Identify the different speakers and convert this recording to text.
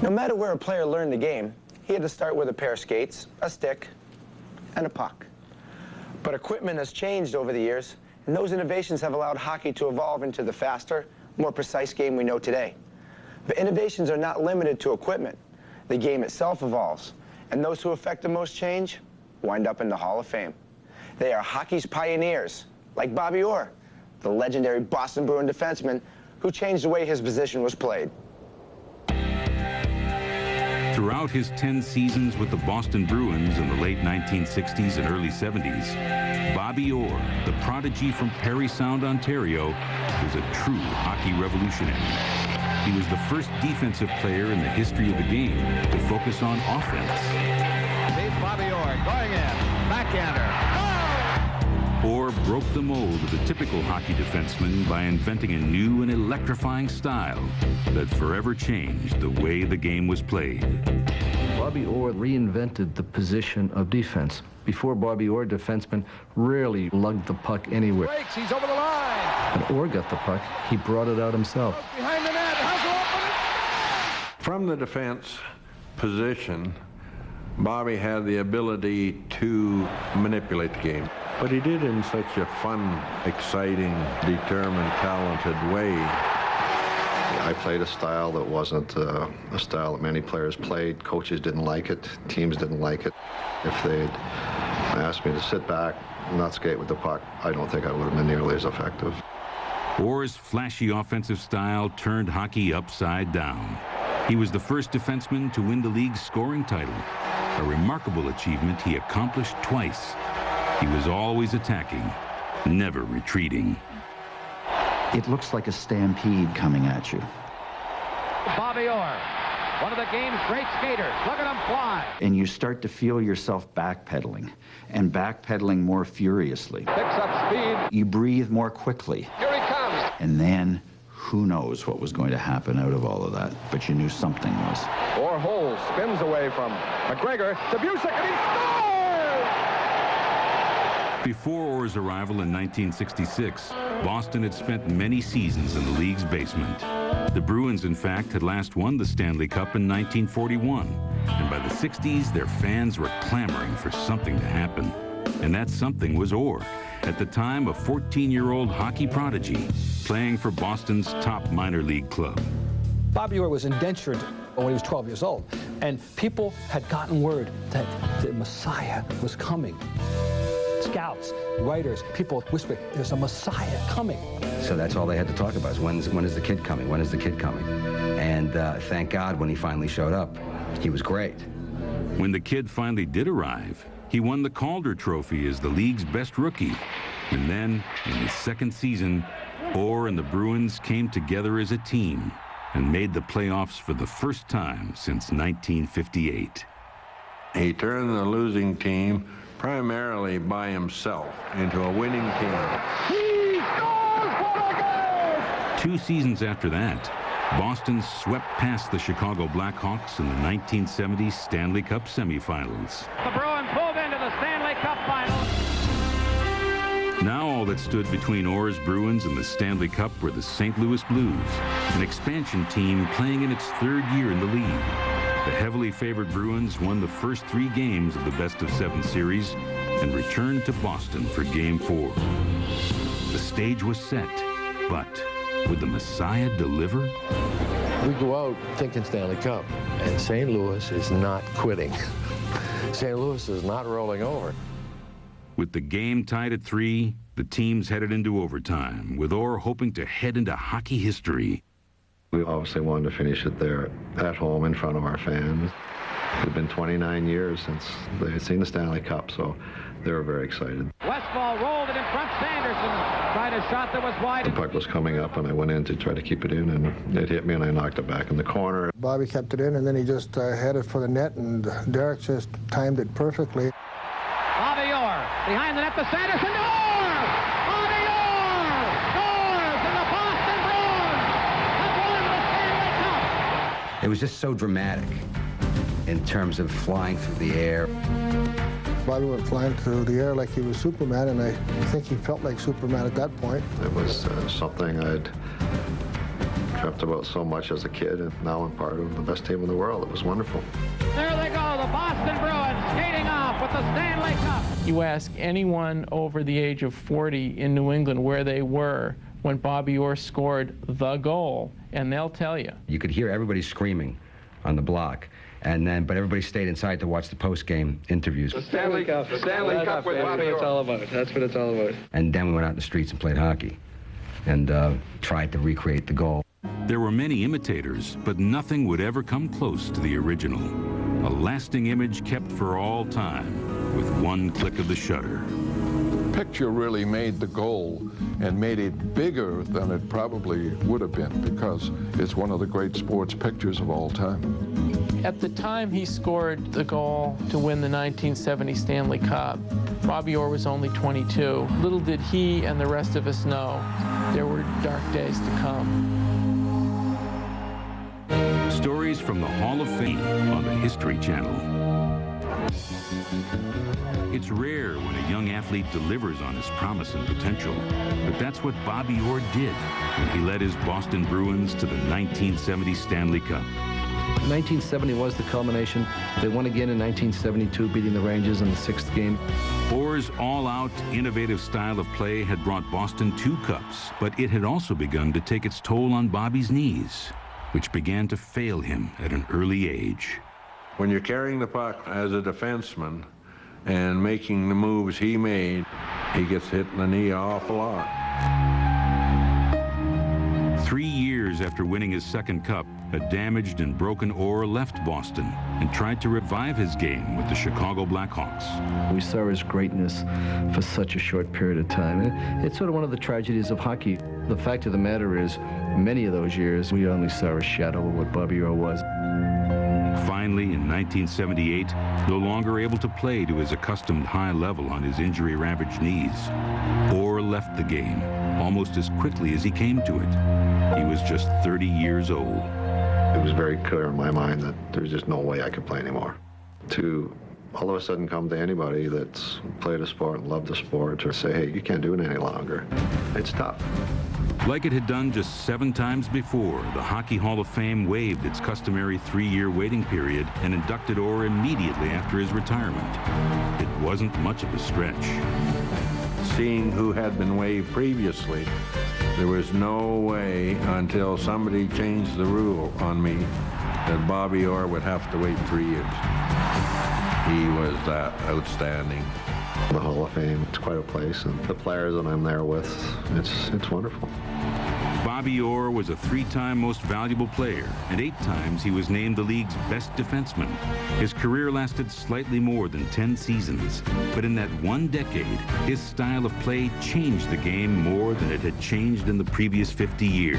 Speaker 1: No matter where a player learned the game, he had to start with a pair of skates, a stick, and a puck. But equipment has changed over the years, and those innovations have allowed hockey to evolve into the faster, more precise game we know today. But innovations are not limited to equipment. The game itself evolves, and those who effect the most change wind up in the Hall of Fame. They are hockey's pioneers, like Bobby Orr, the legendary Boston Bruin defenseman who changed the way his position was played.
Speaker 2: Throughout his 10 seasons with the Boston Bruins in the late 1960s and early 70s, Bobby Orr, the prodigy from Parry Sound, Ontario, was a true hockey revolutionary. He was the first defensive player in the history of the game to focus on offense.
Speaker 3: Here's Bobby Orr going in, backhander.
Speaker 2: Orr broke the mold of the typical hockey defenseman by inventing a new and electrifying style that forever changed the way the game was played.
Speaker 4: Bobby Orr reinvented the position of defense. Before Bobby Orr, defensemen rarely lugged the puck anywhere.
Speaker 3: Breaks, he's over the line.
Speaker 4: When Orr got the puck, he brought it out himself.
Speaker 3: Behind the net, has
Speaker 5: From the defense position, Bobby had the ability to manipulate the game, but he did it in such a fun, exciting, determined, talented way.
Speaker 6: I played a style that wasn't a style that many players played. Coaches didn't like it. Teams didn't like it. If they'd asked me to sit back and not skate with the puck, I don't think I would have been nearly as effective.
Speaker 2: Orr's flashy offensive style turned hockey upside down. He was the first defenseman to win the league's scoring title, a remarkable achievement he accomplished twice. He was always attacking, never retreating.
Speaker 7: It looks like a stampede coming at you.
Speaker 3: Bobby Orr, one of the game's great skaters. Look at him fly.
Speaker 7: And you start to feel yourself backpedaling, and backpedaling more furiously.
Speaker 3: Picks up speed.
Speaker 7: You breathe more quickly.
Speaker 3: Here he comes.
Speaker 7: And then, who knows what was going to happen out of all of that, but you knew something was.
Speaker 3: Orr holds, spins away from McGregor to Busick, and he scores!
Speaker 2: Before Orr's arrival in 1966, Boston had spent many seasons in the league's basement. The Bruins, in fact, had last won the Stanley Cup in 1941, and by the 60s, their fans were clamoring for something to happen. And that something was Orr, at the time a 14-year-old hockey prodigy, playing for Boston's top minor league club.
Speaker 8: Bobby Orr was indentured when he was 12 years old, and people had gotten word that the Messiah was coming. Scouts, writers, people whispered, there's a Messiah coming.
Speaker 9: So that's all they had to talk about, is when is the kid coming? When is the kid coming? And thank God when he finally showed up, he was great.
Speaker 2: When the kid finally did arrive, he won the Calder Trophy as the league's best rookie. And then, in his second season, Orr and the Bruins came together as a team and made the playoffs for the first time since 1958.
Speaker 5: He turned the losing team primarily by himself into a winning team.
Speaker 3: He scores! What a goal!
Speaker 2: 2 seasons after that, Boston swept past the Chicago Blackhawks in the 1970 Stanley Cup semifinals.
Speaker 3: The Bruins pulled into the Stanley Cup Finals.
Speaker 2: Now all that stood between Orr's Bruins and the Stanley Cup were the St. Louis Blues, an expansion team playing in its 3rd year in the league. The heavily favored Bruins won the first 3 games of the best-of-7 series and returned to Boston for Game 4. The stage was set, but would the Messiah deliver?
Speaker 10: We go out thinking Stanley Cup, and St. Louis is not quitting. St. Louis is not rolling over.
Speaker 2: With the game tied at 3, the teams headed into overtime, with Orr hoping to head into hockey history.
Speaker 6: We obviously wanted to finish it there at home in front of our fans. It had been 29 years since they had seen the Stanley Cup, so they were very excited.
Speaker 3: Westfall rolled it in front. Sanderson tried a shot that was wide.
Speaker 6: The puck was coming up, and I went in to try to keep it in, and it hit me, and I knocked it back in the corner.
Speaker 11: Bobby kept it in, and then he just headed for the net, and Derek just timed it perfectly.
Speaker 3: Bobby Orr behind the net to Sanderson. Orr! Bobby Orr scores, and the Boston Bruins have won the Stanley Cup.
Speaker 9: It was just so dramatic in terms of flying through the air.
Speaker 11: Bobby went flying through the air like he was Superman, and I think he felt like Superman at that point.
Speaker 6: It was something I'd dreamt about so much as a kid, and now I'm part of the best team in the world. It was wonderful.
Speaker 3: There they go, the Boston Bruins skating off with the Stanley Cup.
Speaker 12: You ask anyone over the age of 40 in New England where they were when Bobby Orr scored the goal, and they'll tell you.
Speaker 9: You could hear everybody screaming on the block, but everybody stayed inside to watch the post-game interviews.
Speaker 4: The Stanley Cup with Bobby Orr. That's what it's all about.
Speaker 9: And then we went out in the streets and played hockey and tried to recreate the goal.
Speaker 2: There were many imitators, but nothing would ever come close to the original. A lasting image kept for all time with one click of the shutter.
Speaker 13: Picture really made the goal and made it bigger than it probably would have been, because it's one of the great sports pictures of all time.
Speaker 12: At the time he scored the goal to win the 1970 Stanley Cup, Bobby Orr was only 22. Little did he and the rest of us know there were dark days to come.
Speaker 2: Stories from the Hall of Fame on the History Channel. It's rare when a young athlete delivers on his promise and potential, but that's what Bobby Orr did when he led his Boston Bruins to the 1970 Stanley Cup.
Speaker 4: 1970 was the culmination. They won again in 1972, beating the Rangers in the 6th game.
Speaker 2: Orr's all-out, innovative style of play had brought Boston 2 cups, but it had also begun to take its toll on Bobby's knees, which began to fail him at an early age.
Speaker 5: When you're carrying the puck as a defenseman and making the moves he made, he gets hit in the knee an awful lot.
Speaker 2: 3 years after winning his 2nd cup, a damaged and broken Orr left Boston and tried to revive his game with the Chicago Blackhawks.
Speaker 4: We saw his greatness for such a short period of time. It's sort of one of the tragedies of hockey. The fact of the matter is, many of those years, we only saw a shadow of what Bobby Orr was.
Speaker 2: Finally, in 1978, no longer able to play to his accustomed high level on his injury-ravaged knees, Orr left the game almost as quickly as he came to it. He was just 30 years old.
Speaker 6: It was very clear in my mind that there's just no way I could play anymore. To all of a sudden come to anybody that's played a sport and loved the sport to say, hey, you can't do it any longer, it's tough.
Speaker 2: Like it had done just 7 times before, the Hockey Hall of Fame waived its customary 3-year waiting period and inducted Orr immediately after his retirement. It wasn't much of a stretch.
Speaker 5: Seeing who had been waived previously, there was no way until somebody changed the rule on me that Bobby Orr would have to wait 3 years. He was that outstanding.
Speaker 6: The Hall of Fame, it's quite a place, and the players that I'm there with, it's wonderful.
Speaker 2: Bobby Orr was a 3-time most valuable player, and 8 times he was named the league's best defenseman. His career lasted slightly more than 10 seasons, but in that 1 decade, his style of play changed the game more than it had changed in the previous 50 years.